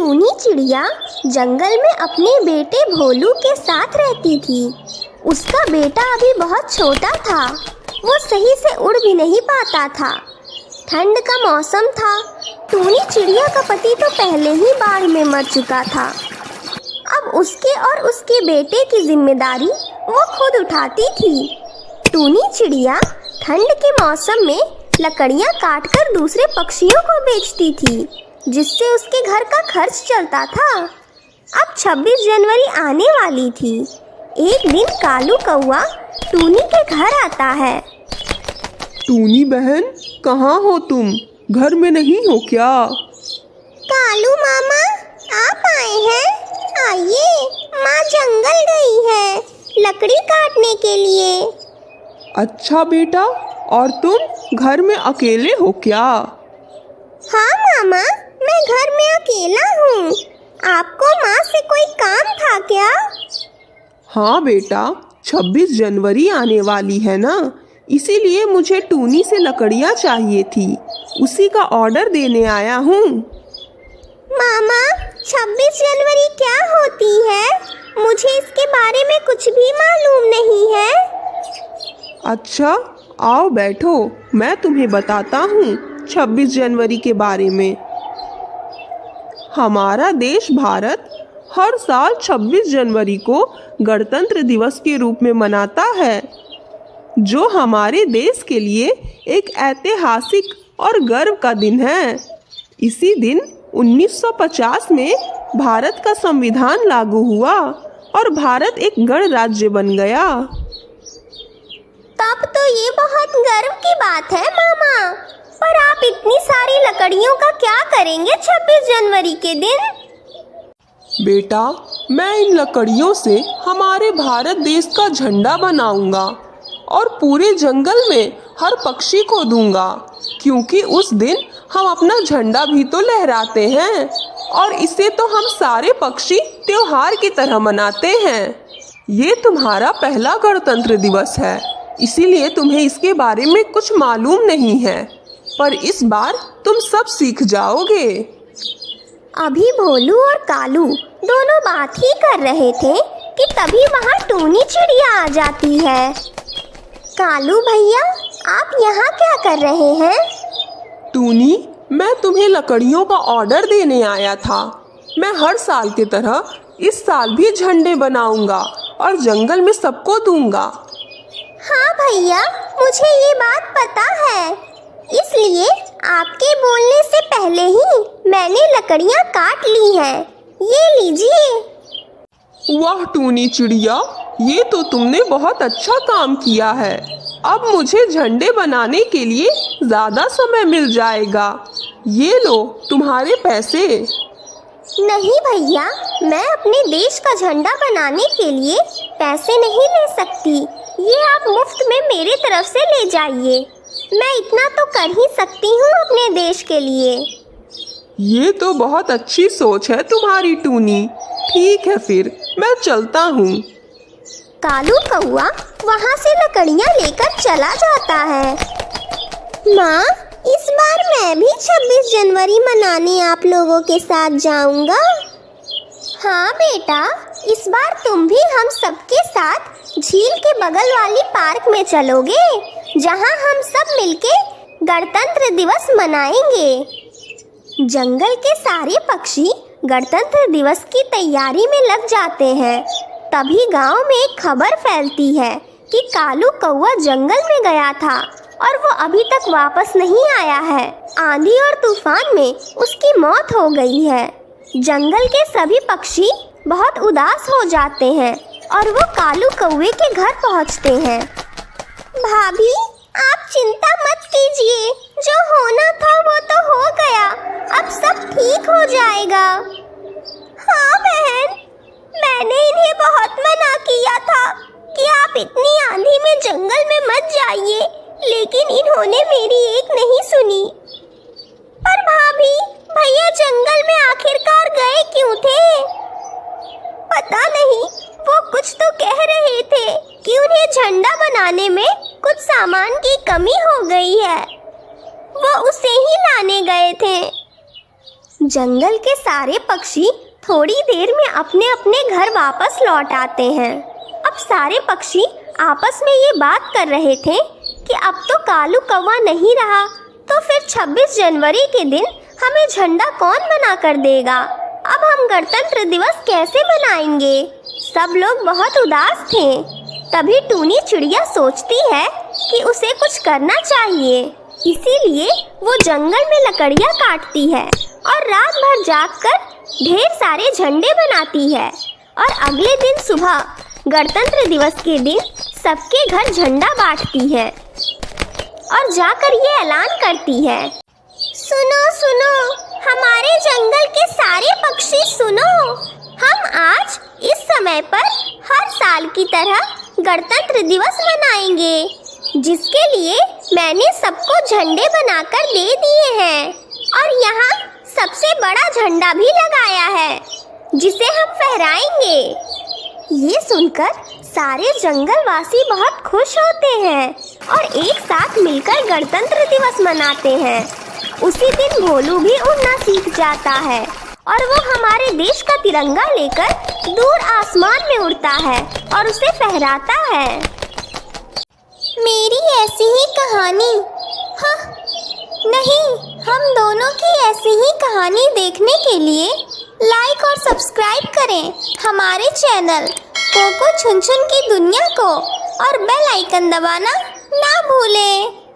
टूनी चिड़िया जंगल में अपने बेटे भोलू के साथ रहती थी। उसका बेटा अभी बहुत छोटा था, वो सही से उड़ भी नहीं पाता था। ठंड का मौसम था। टूनी चिड़िया का पति तो पहले ही बाढ़ में मर चुका था। अब उसके और उसके बेटे की जिम्मेदारी वो खुद उठाती थी। टूनी चिड़िया ठंड के मौसम में लकड़ियाँ काटकर दूसरे पक्षियों को बेचती थी, जिससे उसके घर का खर्च चलता था। अब 26 जनवरी आने वाली थी। एक दिन कालू कौआ टूनी के घर आता है। टूनी बहन, कहाँ हो तुम? घर में नहीं हो क्या? कालू मामा, आप आए हैं? आइए, माँ जंगल गई है लकड़ी काटने के लिए। अच्छा बेटा, और तुम घर में अकेले हो क्या? हाँ मामा, मैं घर में अकेला हूँ। आपको माँ से कोई काम था क्या? हाँ बेटा, 26 जनवरी आने वाली है ना, इसीलिए मुझे टूनी से लकड़ियाँ चाहिए थी। उसी का ऑर्डर देने आया हूँ। मामा, 26 जनवरी क्या होती है? मुझे इसके बारे में कुछ भी मालूम नहीं है। अच्छा, आओ बैठो, मैं तुम्हें बताता हूँ 26 जनवरी के बारे में। हमारा देश भारत हर साल 26 जनवरी को गणतंत्र दिवस के रूप में मनाता है, जो हमारे देश के लिए एक ऐतिहासिक और गर्व का दिन है। इसी दिन 1950 में भारत का संविधान लागू हुआ और भारत एक गणराज्य बन गया। तब तो ये बहुत गर्व की बात है मामा, पर आप इतनी सारी लकड़ियों का क्या करेंगे 26 जनवरी के दिन? बेटा, मैं इन लकड़ियों से हमारे भारत देश का झंडा बनाऊंगा और पूरे जंगल में हर पक्षी को दूंगा, क्योंकि उस दिन हम अपना झंडा भी तो लहराते हैं और इसे तो हम सारे पक्षी त्योहार की तरह मनाते हैं। ये तुम्हारा पहला गणतंत्र दिवस है, इसीलिए तुम्हें इसके बारे में कुछ मालूम नहीं है, पर इस बार तुम सब सीख जाओगे। अभी भोलू और कालू दोनों बात ही कर रहे थे कि तभी वहाँ टूनी चिड़िया आ जाती है। कालू भैया, आप यहाँ क्या कर रहे हैं? टूनी, मैं तुम्हें लकड़ियों का ऑर्डर देने आया था। मैं हर साल की तरह इस साल भी झंडे बनाऊंगा और जंगल में सबको दूंगा। हाँ भैया, मुझे ये बात पता है, इसलिए आपके बोलने से पहले ही मैंने लकड़ियाँ काट ली हैं। ये लीजिए। वाह टूनी चिड़िया, ये तो तुमने बहुत अच्छा काम किया है। अब मुझे झंडे बनाने के लिए ज़्यादा समय मिल जाएगा। ये लो तुम्हारे पैसे। नहीं भैया, मैं अपने देश का झंडा बनाने के लिए पैसे नहीं ले सकती। ये आप मुफ्त में मेरी तरफ से ले जाइए। मैं इतना तो कर ही सकती हूँ अपने देश के लिए। ये तो बहुत अच्छी सोच है तुम्हारी टूनी। ठीक है, फिर मैं चलता हूँ। कालू कौआ वहाँ से लकड़ियाँ लेकर चला जाता है। माँ, इस बार मैं भी 26 जनवरी मनाने आप लोगों के साथ जाऊँगा। हाँ बेटा, इस बार तुम भी हम सबके साथ झील के बगल वाली पार्क में चलोगे, जहाँ हम सब मिलके गणतंत्र दिवस मनाएंगे। जंगल के सारे पक्षी गणतंत्र दिवस की तैयारी में लग जाते हैं। तभी गांव में एक खबर फैलती है कि कालू कौआ जंगल में गया था और वो अभी तक वापस नहीं आया है। आंधी और तूफान में उसकी मौत हो गई है। जंगल के सभी पक्षी बहुत उदास हो जाते हैं और वो कालू कौवे के घर पहुंचते हैं। भाभी, आप चिंता मत कीजिए, जो होना था वो तो हो गया, अब सब ठीक हो जाएगा। हाँ बहन, मैंने इन्हें बहुत मना किया था कि आप इतनी आंधी में जंगल में मत जाइए, लेकिन इन्होंने मेरी एक नहीं सुनी। पर भाभी, भैया जंगल में आखिरकार गए क्यों थे? पता नहीं, वो कुछ तो कह रहे थे कि उन्हें झंडा बनाने में कुछ सामान की कमी हो गई है। वो उसे ही लाने गए थे। जंगल के सारे पक्षी थोड़ी देर में अपने अपने घर वापस लौट आते हैं। अब सारे पक्षी आपस में ये बात कर रहे थे कि अब तो कालू कौवा नहीं रहा, तो फिर 26 जनवरी के दिन हमें झंडा कौन बना कर देगा? अब हम गणतंत्र दिवस कैसे मनाएंगे? सब लोग बहुत उदास थे। तभी टूनी चिड़िया सोचती है कि उसे कुछ करना चाहिए। इसीलिए वो जंगल में लकड़ियाँ काटती है और रात भर जागकर ढेर सारे झंडे बनाती है। और अगले दिन सुबह गणतंत्र दिवस के दिन सबके घर झंडा बांटती है और जाकर ये ऐलान करती है, सुनो सुनो हमारे जंगल के सारे पक्षी सुनो, हम आज इस समय पर हर साल की तरह गणतंत्र दिवस मनाएंगे, जिसके लिए मैंने सबको झंडे बनाकर दे दिए हैं और यहाँ सबसे बड़ा झंडा भी लगाया है जिसे हम फहराएंगे। ये सुनकर सारे जंगलवासी बहुत खुश होते हैं और एक साथ मिलकर गणतंत्र दिवस मनाते हैं। उसी दिन भोलू भी उड़ना सीख जाता है और वो हमारे देश का तिरंगा लेकर दूर आसमान में उड़ता है और उसे फहराता है। मेरी ऐसी ही कहानी, हाँ नहीं, हम दोनों की ऐसी ही कहानी देखने के लिए लाइक और सब्सक्राइब करें हमारे चैनल कोको छुन छुन की दुनिया को और बेल आइकन दबाना ना भूलें।